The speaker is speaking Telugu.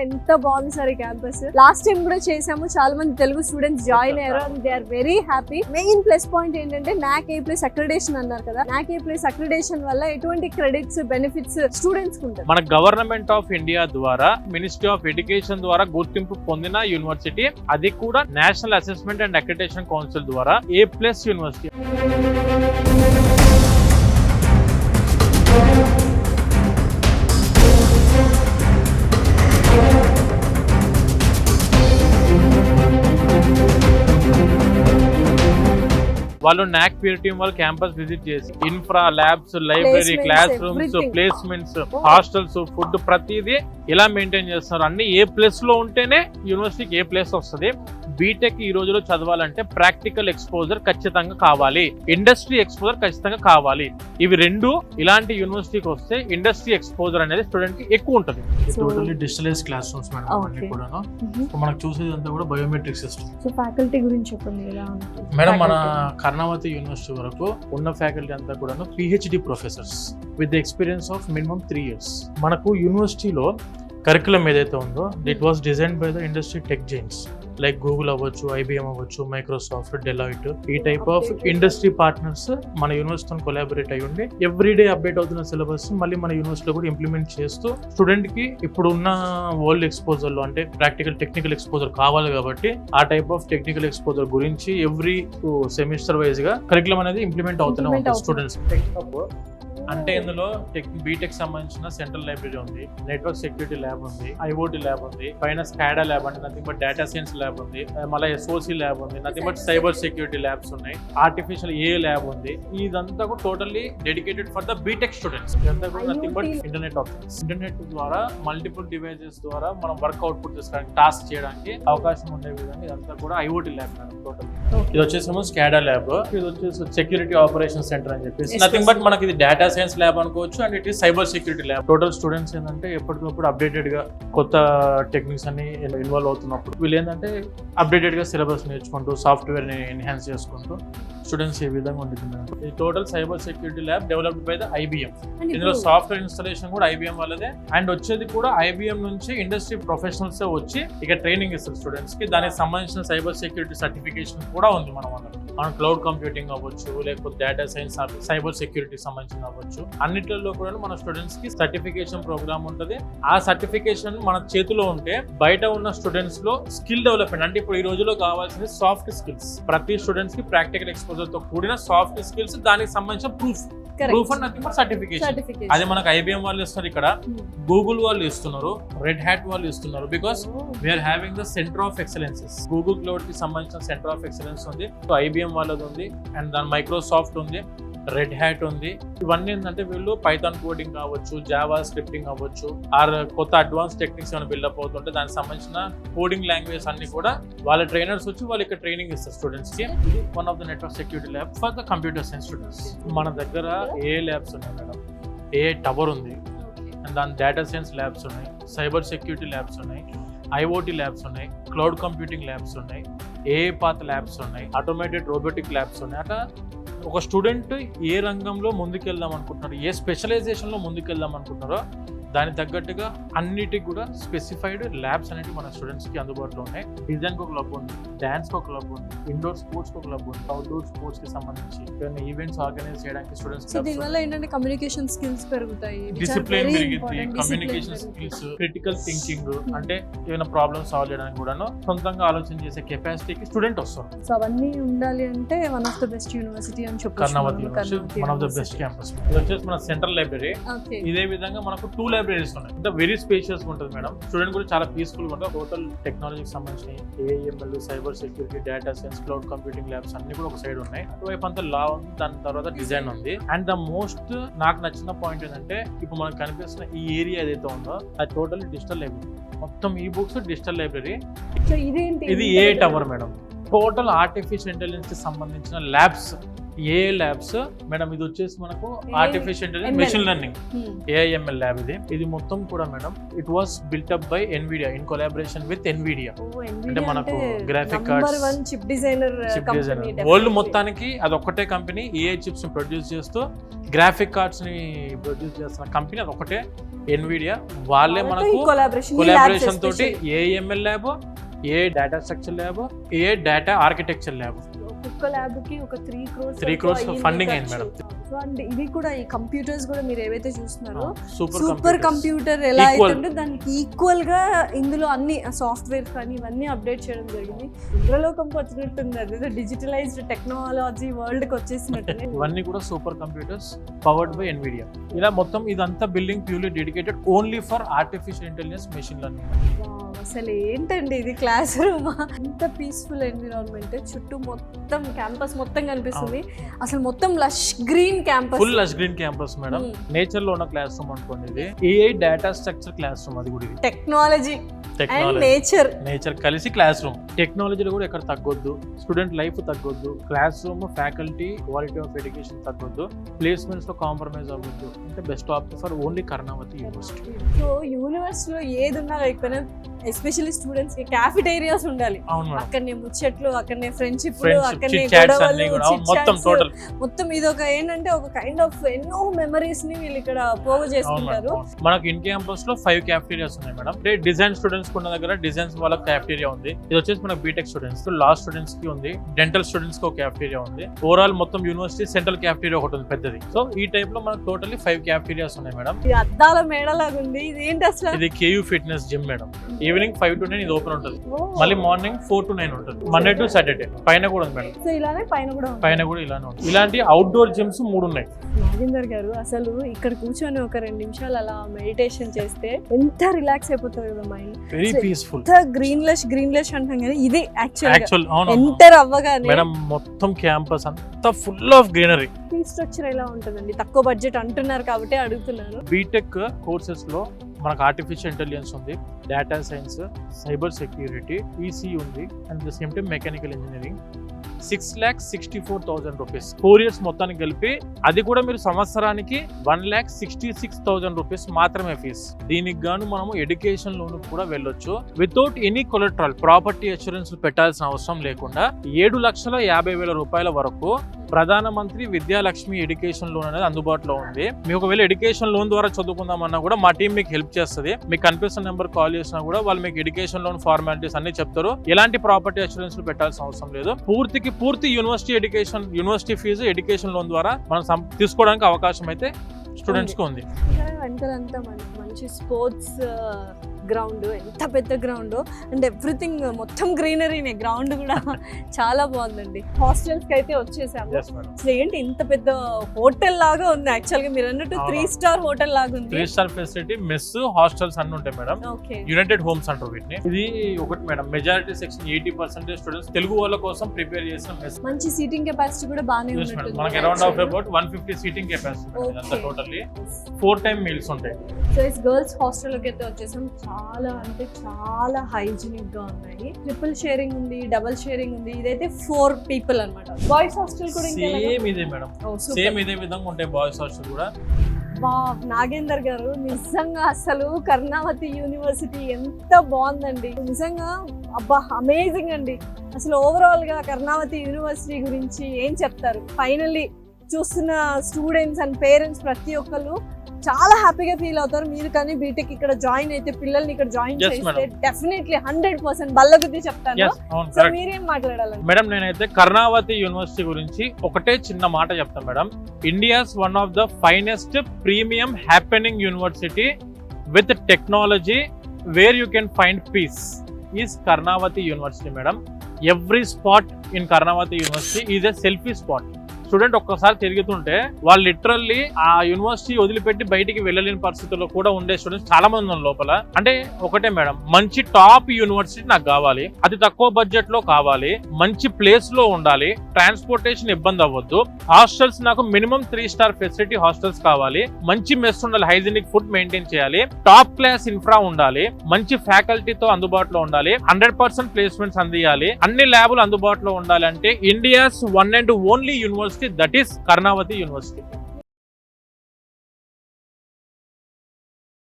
ఎంత బాగుంది సార్ ఈ క్యాంపస్. లాస్ట్ టైం కూడా చేసాము, చాలా మంది తెలుగు స్టూడెంట్స్ జాయిన్ అయ్యారు and they are very happy. Main plus point ఏంటంటే NAC A+ అక్రిడేషన్ అన్నారు కదా, NAC A+ అక్రిడేషన్ వల్ల ఎటువంటి క్రెడిట్స్ బెనిఫిట్స్ స్టూడెంట్స్ కి ఉంటాయి. మన గవర్నమెంట్ ఆఫ్ ఇండియా ద్వారా మినిస్ట్రీ ఆఫ్ ఎడ్యుకేషన్ ద్వారా గుర్తింపు పొందిన యూనివర్సిటీ, అది కూడా national assessment and accreditation council ద్వారా A+ యూనివర్సిటీ. వాళ్ళు NAC peer team వాళ్ళు క్యాంపస్ విజిట్ చేసి infra, labs, library, class rooms, placements, hostels, food ప్రతిదీ ఇలా మెయింటైన్ చేస్తున్నారు. అన్ని A+ లో ఉంటేనే యూనివర్సిటీకి A+ వస్తుంది. బీటెక్ ఈ రోజులో చదవాలంటే ప్రాక్టికల్ ఎక్స్పోజర్ ఖచ్చితంగా కావాలి, ఇండస్ట్రీ ఎక్స్పోజర్ ఖచ్చితంగా కావాలి. ఇవి రెండు ఇలాంటి యూనివర్సిటీకి వస్తే ఇండస్ట్రీ ఎక్స్పోజర్ అనేది స్టూడెంట్ కి ఎక్కువ ఉంటుంది. Totally digitalize class rooms madam, అన్ని కూడా మనకు చూసేదంతా కూడా బయోమెట్రిక్ సిస్టమ్. సో ఫ్యాకల్టీ గురించి చెప్పండి ఎలా మేడం. మన కర్ణావతి యూనివర్సిటీ వరకు ఉన్న ఫ్యాకల్టీ అంతా కూడా PhD professors with experience of minimum 3 years. మనకు యూనివర్సిటీలో కరికులం ఏదైతే ఉందో it was designed by the industry tech Giants like Google అవ్వచ్చు, IBM అవ్వచ్చు, మైక్రోసాఫ్ట్, డెలాయిట్, ఈ టైప్ ఆఫ్ ఇండస్ట్రీ పార్ట్నర్స్ మన యూనివర్సిటీతో కొలాబరేట్ అయ్యి ఉండి ఎవ్రీడే అప్డేట్ అవుతున్న సిలబస్ మళ్ళీ మన యూనివర్సిటీలో కూడా ఇంప్లిమెంట్ చేస్తూ స్టూడెంట్ కి ఇప్పుడు ఉన్న వరల్డ్ ఎక్స్పోజర్ లో అంటే ప్రాక్టికల్ టెక్నికల్ ఎక్స్పోజర్ కావాలి కాబట్టి ఆ టైప్ ఆఫ్ టెక్నికల్ ఎక్స్పోజర్ గురించి ఎవ్రీ సెమిస్టర్ వైజ్ గా కరికులం అనేది ఇంప్లిమెంట్ అవుతూనే ఉంటుంది స్టూడెంట్స్. అంటే ఇందులో బీటెక్ సంబంధించిన సెంట్రల్ లైబ్రరీ ఉంది, నెట్వర్క్ సెక్యూరిటీ ల్యాబ్ ఉంది, IoT ల్యాబ్ ఉంది, పైన స్కాడా ల్యాబ్ అంటే nothing but data science lab ఉంది, మళ్ళీ SOC ల్యాబ్ ఉంది, nothing but cyber security labs ఉన్నాయి, ఆర్టిఫిషియల్ AI ల్యాబ్ ఉంది. ఇదంతా కూడా totally dedicated for the BTech students. ఇదంతా కూడా nothing but internet of things. Internet ద్వారా మల్టిపుల్ డివైజెస్ ద్వారా మనం వర్క్ అవుట్పుట్ చేసుకోవడానికి, టాస్క్ చేయడానికి అవకాశం ఉండే విధంగా ఇదంతా కూడా IoT ల్యాబ్ మేడం టోటల్. ఇది వచ్చేసి స్కాడా ల్యాబ్, ఇది వచ్చేసి సెక్యూరిటీ ఆపరేషన్ సెంటర్ అని చెప్పేసి నథింగ్ బట్ మనకి ఇది డేటా సైన్స్ ల్యాబ్ అనుకోవచ్చు and it is cyber security lab. Total students ఏంటంటే ఎప్పటికప్పుడు అప్డేటెడ్ గా కొత్త టెక్నిక్స్ అన్ని ఇన్వాల్వ్ అవుతున్నప్పుడు వీళ్ళు ఏంటంటే అప్డేటెడ్ గా సిలబస్ నేర్చుకుంటూ సాఫ్ట్వేర్ ని ఎన్హాన్స్ చేసుకుంటూ స్టూడెంట్స్ ఏ విధంగా ఉంటుంది. ఇది total cyber security lab developed by the IBM. ఇందులో సాఫ్ట్వేర్ ఇన్స్టాలేషన్ కూడా IBM వాళ్ళదే అండ్ వచ్చేది కూడా IBM నుంచి ఇండస్ట్రీ ప్రొఫెషనల్స్ వచ్చి ఇక ట్రైనింగ్ ఇస్తారు స్టూడెంట్స్ కి. దానికి సంబంధించిన సైబర్ సెక్యూరిటీ సర్టిఫికేషన్ కూడా ఉంది మన వాళ్ళకి. మనం క్లౌడ్ కంప్యూటింగ్ అవ్వచ్చు, లేకపోతే డేటా సైన్స్, సైబర్ సెక్యూరిటీ సంబంధించిన అవ్వచ్చు, అన్నిటిలో కూడా మన స్టూడెంట్స్ కి సర్టిఫికేషన్ ప్రోగ్రామ్ ఉంటుంది. ఆ సర్టిఫికేషన్ మన చేతిలో ఉంటే బయట ఉన్న స్టూడెంట్స్ లో స్కిల్ డెవలప్మెంట్ అంటే ఇప్పుడు ఈ రోజులో కావాల్సింది సాఫ్ట్ స్కిల్స్. ప్రతి స్టూడెంట్స్ కి ప్రాక్టికల్ ఎక్స్పోజర్ తో కూడిన సాఫ్ట్ స్కిల్స్, దానికి సంబంధించిన proof and nothing but certification. అది మనకు IBM వాళ్ళు ఇస్తారు, ఇక్కడ గూగుల్ వాళ్ళు ఇస్తున్నారు, రెడ్ హ్యాట్ వాళ్ళు ఇస్తున్నారు. Because we're having the centre of excellences. Google Cloud కి సంబంధించిన సెంటర్ ఆఫ్ ఎక్సలెన్స్ ఉంది, IBM వాళ్ళది ఉంది అండ్ దాని మైక్రోసాఫ్ట్ ఉంది, రెడ్ హ్యాట్ ఉంది. ఇవన్నీ ఏంటంటే వీళ్ళు పైథాన్ కోడింగ్ కావచ్చు, జావా స్క్రిప్టింగ్ అవ్వచ్చు, ఆర్ కొత్త అడ్వాన్స్ టెక్నిక్స్ ఏమైనా బిల్డప్ అవుతుంటే దానికి సంబంధించిన కోడింగ్ లాంగ్వేజ్ అన్ని కూడా వాళ్ళ ట్రైనర్స్ వచ్చి వాళ్ళు ఇక్కడ ట్రైనింగ్ ఇస్తారు స్టూడెంట్స్ కి. ఇది one of the network security lab for the computer science students. మన దగ్గర AI ల్యాబ్స్ ఉన్నాయి మేడం, AI టవర్ ఉంది అండ్ దాని డేటా సైన్స్ ల్యాబ్స్ ఉన్నాయి, సైబర్ సెక్యూరిటీ ల్యాబ్స్ ఉన్నాయి, IoT ల్యాబ్స్ ఉన్నాయి, క్లౌడ్ కంప్యూటింగ్ ల్యాబ్స్ ఉన్నాయి, AI పాత్ ల్యాబ్స్ ఉన్నాయి, ఆటోమేటెడ్ రోబోటిక్ ల్యాబ్స్ ఉన్నాయి. అట్లా ఒక స్టూడెంట్ ఏ రంగంలో ముందుకెళ్దాం అనుకుంటున్నారో, ఏ స్పెషలైజేషన్లో ముందుకెళ్దాం అనుకుంటున్నారో దానికి తగ్గట్టుగా అన్నిటికి కూడా స్పెసిఫైడ్ ల్యాబ్స్ అనేవి మన స్టూడెంట్స్ కి అందుబాటులో ఉన్నాయి. డిజైన్ ఒక క్లబ్ ఉంది, డాన్స్ ఒక క్లబ్ ఉంది, ఇండోర్ స్పోర్ట్స్ ఒక క్లబ్ ఉంది, అవుట్డోర్ స్పోర్ట్స్ కి సంబంధించి ఈవెంట్స్ ఆర్గనైజ్ చేయడానికి స్టూడెంట్స్. దీనివల్ల ఏంటంటే కమ్యూనికేషన్ స్కిల్స్ పెరుగుతాయి, డిసిప్లిన్ పెరిగింది, కమ్యూనికేషన్ స్కిల్స్, క్రిటికల్ థింకింగ్ అంటే ఏమైనా ప్రాబ్లమ్ సాల్వ్ చేయడానికి కూడా సొంతంగా ఆలోచన చేసే కెపాసిటీకి స్టూడెంట్ వస్తారు. సో అవన్నీ ఉండాలి అంటే one of the best university అని చెప్పొచ్చు. Karnavati university one of the best campus. ఇది వచ్చేసి మన సెంట్రల్ లైబ్రరీ. ఇదే విధంగా మనకు 2 లైబ్రరీస్ ఉన్నాయి. అంటే వెరీ స్పేషియస్ ఉంటుంది మేడం. స్టూడెంట్ కూడా చాలా పీస్ఫుల్ గా ఉంటుంది. టోటల్ టెక్నాలజీకి సంబంధించిన AIML, cyber security, data science, cloud computing labs అన్ని కూడా ఒక సైడ్ ఉన్నాయి. అటువైపు అంతా లా ఉంది, దాని తర్వాత డిజైన్ ఉంది. అండ్ ద మోస్ట్ నాకు నచ్చిన పాయింట్ ఏంటంటే ఇప్పుడు మనకు కనిపిస్తున్న ఈ ఏరియా ఏదైతే ఉందో అది టోటల్ డిజిటల్ లైబ్రరీ. మొత్తం ఈ బుక్స్ డిజిటల్ లైబ్రరీ. ఇది AI tower madam. Total artificial intelligence కి సంబంధించిన ల్యాబ్స్ ఏఐ ల్యాబ్స్ మేడం, ఇది వచ్చేసి మనకు artificial intelligence machine learning AIML lab ఇది మొత్తం కూడా madam it was built up by Nvidia in collaboration with Nvidia. అంటే మనకు graphic cards chip designer world మొత్తానికి అదొక్కటే కంపెనీ ఏఐ చిప్స్ ని ప్రొడ్యూస్ చేస్తూ గ్రాఫిక్ కార్డ్స్ ని ప్రొడ్యూస్ చేస్తున్న కంపెనీ అదొక్కటే ఎన్విడియా. వాళ్ళే మనకు కొలాబరేషన్ తోటి ఏఐఎంఎల్ ల్యాబ్, ఏ డేటా స్ట్రక్చర్ ల్యాబ్, ఏ డేటా ఆర్కిటెక్చర్ ల్యాబ్ ఒక్కొక్క ల్యాబ్ కి ఒక 3 crores ఫండింగ్ అయింది మేడం. సో అండ్ ఇది కూడా ఈ కంప్యూటర్స్ కూడా మీరు ఏవైతే చూస్తున్నారో సూపర్ కంప్యూటర్ ఎలా అయితే దానికి ఈక్వల్ గా ఇందులో అన్ని సాఫ్ట్వేర్ కానీ ఇవన్నీ అప్డేట్ చేయడం జరిగింది. ఇంద్రలోకంకి వచ్చినట్టుంది, అదే డిజిటలైజ్డ్ టెక్నాలజీ వరల్డ్ కి వచ్చేసినట్టు. ఇవన్నీ కూడా super computers powered by Nvidia. ఇలా మొత్తం ఇదంతా building purely dedicated only for artificial intelligence machine learning. అసలు ఏంటండి ఇది క్లాస్ రూమ్, అంత పీస్ఫుల్ ఎన్విరాన్మెంట్, చుట్టూ మొత్తం క్యాంపస్ మొత్తం కనిపిస్తుంది. అసలు మొత్తం lush green campus, full lush green campus madam. Nature లో ఉన్న క్లాస్ రూమ్ అనుకోండి. ఇది AI data structure class room, అది కూడా టెక్నాలజీ అండ్ నేచర్ కలిసి క్లాస్ రూమ్. టెక్నాలజీలో కూడా ఎక్కడ తగ్గొద్దు, student life తగ్గొద్దు, classroom faculty quality of education తగ్గొద్దు, ప్లేస్మెంట్స్ లో కాంప్రమైజ్ అవ్వద్దు. అంటే best option for only Karnavati university. So యూనివర్సిటీలో ఏది ఉన్నా లేకపోయినా ఎస్పెషల్లీ స్టూడెంట్స్ కి క్యాఫిటేరియాస్ ఉండాలి. అక్కడనే ముచ్చట్లు, అక్కడనే ఫ్రెండ్షిప్లు, అక్కడనే గొడవలు, మొత్తం ఇది ఒక ఏంటంటే ఒక కైండ్ ఆఫ్ ఎన్నో మెమరీస్ ని వీళ్ళు ఇక్కడ పోగు చేసుకుంటారు. మనకు ఇన్ క్యాంపస్ లో 5 క్యాఫిటేరియాస్ ఉన్నాయి మేడం. అంటే డిజైన్ స్టూడెంట్స్ ఉన్న దగ్గర డిజైన్స్ వాళ్ళకి క్యాఫిటేరియా ఉంది. ఇది వచ్చేసి మనకు బీటెక్ స్టూడెంట్స్, లా స్టూడెంట్స్ కి ఉంది, డెంటల్ స్టూడెంట్స్ కి ఒక క్యాఫిటేరియా ఉంది. ఓవరాల్ మొత్తం యూనివర్సిటీ సెంట్రల్ క్యాఫిటేరియా ఒకటి ఉంది పెద్దది. సో ఈ టైప్ లో మనకు టోటల్లీ 5 క్యాఫిటేరియాస్ ఉన్నాయి మేడం. ఇది అద్దాల మేడలాగా ఉంది. ఇది ఏంటి అసలు? ఇది KU fitness gym madam. Evening 5 to 9 ఇది ఓపెన్ ఉంటుంది, మళ్ళీ మార్నింగ్ 4 to 9 ఉంటుంది, మండే టు సాటర్డే. పైన కూడా ఉంది మేడం. సో ఇలానే పైన కూడా ఇలానే ఉంది. ఇలాంటి అవుట్డోర్ జిమ్స్ 3 ఉన్నాయి. నాగేందర్ గారు అసలు ఇక్కడ కూర్చొని ఒక 2 నిమిషాలు అలా మెడిటేషన్ చేస్తే ఎంత రిలాక్స్ అయిపోతుంది కదా మైండ్. Very peaceful. గ్రీన్లెస్ అంటాం కదా, ఇది యాక్చువల్ ఎంటర్ అవ్వగానే మేడం మొత్తం క్యాంపస్ అంతా full of greenery. Fee structure ఎలా ఉంటుందండి? తక్కువ బడ్జెట్ అంటున్నారు కాబట్టి అడుగుతున్నాను. బీటెక్ కోర్సెస్ లో మనకు ఆర్టిఫిషియల్ ఇంటెలిజెన్స్ ఉంది, data science, cyber security, EC ఉంది, and the same time mechanical engineering. 6,64,000 rupees 4 years మొత్తానికి కలిపి. అది కూడా మీరు సంవత్సరానికి 1,66,000 రూపీస్ మాత్రమే ఫీజు. దీనికి గాను మనము ఎడ్యుకేషన్ లోన్ కూడా వెళ్ళొచ్చు without any collateral. Property assurance పెట్టాల్సిన అవసరం లేకుండా 7,50,000 రూపాయల వరకు ప్రధానమంత్రి విద్యాలక్ష్మి ఎడ్యుకేషన్ లోన్ అనేది అందుబాటులో ఉంది. మీకు ఒకవేళ ఎడ్యుకేషన్ లోన్ ద్వారా చదువుకుందామన్నా కూడా మా టీం మీకు హెల్ప్ చేస్తుంది. మీకు కనిపిస్తున్న నెంబర్ కాల్ చేసినా కూడా వాళ్ళు మీకు ఎడ్యుకేషన్ లోన్ ఫార్మాలిటీస్ అన్ని చెప్తారు. ఎలాంటి ప్రాపర్టీ అష్యూరెన్స్ పెట్టాల్సిన అవసరం లేదు. పూర్తి యూనివర్సిటీ ఫీజు ఎడ్యుకేషన్ లోన్ ద్వారా మనం తీసుకోవడానికి అవకాశం అయితే స్టూడెంట్స్ కి ఉంది. వెనకాలంతా మంచి స్పోర్ట్స్ గ్రౌండ్, ఎంత పెద్ద గ్రౌండ్ అండ్ ఎవ్రీథింగ్ మొత్తం గ్రీనరీనే. గ్రౌండ్ కూడా చాలా బాగుందండి. హాస్టల్స్ కి అయితే వచ్చేసాము. అసలు ఏంటి ఇంత పెద్ద హోటల్ లాగా ఉంది. యాక్చువల్ గా మీరు అన్నట్టు 3 star హోటల్ లాగా ఉంది. 3 star ఫెసిలిటీ, మెస్, హాస్టల్స్ అన్ని ఉంటాయి మేడం. యునైటెడ్ హోమ్స్ అంటారు వీటిని. ఇది ఒకటి madam, majority section 80% students Telugu వాళ్ళ కోసం ప్రిపేర్ చేసిన మెస్. మంచి సీటింగ్ కెపాసిటీ కూడా బాగానే ఉంది. మనకి around of about 150 seating capacity అంతా టోటల్లీ. 4 time మీల్స్ ఉంటాయి. సో ఇస్ గర్ల్స్ హాస్టల్ కి అయితే వచ్చేసాం. చాలా అంటే చాలా హైజీనిక్ గా ఉన్నాయి. ట్రిపుల్ షేరింగ్ ఉంది, డబుల్ షేరింగ్ ఉంది. ఇదైతే 4 people అన్నమాట. బాయ్స్ హాస్టల్ కూడా సేమ్ ఇదే మేడం, సేమ్ ఇదే విధంగా ఉంటాయి బాయ్స్ హాస్టల్ కూడా. నాగేందర్ గారు నిజంగా అసలు కర్ణావతి యూనివర్సిటీ ఎంత బాగుందండి. నిజంగా అబ్బా అమేజింగ్ అండి. అసలు ఓవరాల్ గా కర్ణావతి యూనివర్సిటీ గురించి ఏం చెప్తారు? ఫైనల్లీ చూస్తున్న స్టూడెంట్స్ అండ్ పేరెంట్స్ ప్రతి ఒక్కళ్ళు చాలా హ్యాపీగా ఫీల్ అవుతారు. మీరు కానీ బీటెక్ ఇక్కడ జాయిన్ అయితే, పిల్లల్ని ఇక్కడ జాయిన్ చేస్తే డెఫినెట్లీ 100% బల్లగుద్ది చెప్తాను. మీరేం మాట్లాడాలండి? మేడం నేనైతే కర్ణావతి యూనివర్సిటీ గురించి ఒకటే చిన్న మాట చెప్తాను madam. India's one of the finest premium happening university with technology where you can find piece is Karnavati university madam. Every spot in Karnavati university is a selfie spot. Student ఒక్కసారి తిరుగుతుంటే వాళ్ళు లిటరల్లీ ఆ యూనివర్సిటీ వదిలిపెట్టి బయటికి వెళ్ళలేని పరిస్థితుల్లో కూడా ఉండే స్టూడెంట్స్ చాలా మంది ఉన్నారు లోపల. అంటే ఒకటే మేడం, మంచి టాప్ యూనివర్సిటీ నాకు కావాలి, అతి తక్కువ బడ్జెట్ లో కావాలి, మంచి ప్లేస్ లో ఉండాలి, ట్రాన్స్పోర్టేషన్ ఇబ్బంది అవ్వద్దు, హాస్టల్స్ నాకు మినిమం 3 star ఫెసిలిటీ హాస్టల్స్ కావాలి, మంచి మెస్ ఉండాలి, హైజీనిక్ ఫుడ్ మెయింటైన్ చేయాలి, టాప్ క్లాస్ ఇన్ఫ్రా ఉండాలి, మంచి ఫ్యాకల్టీతో అందుబాటులో ఉండాలి, 100% ప్లేస్మెంట్స్ అందియాలి, అన్ని ల్యాబులు అందుబాటులో ఉండాలి. అంటే India's one and only university university, that is Karnavati university.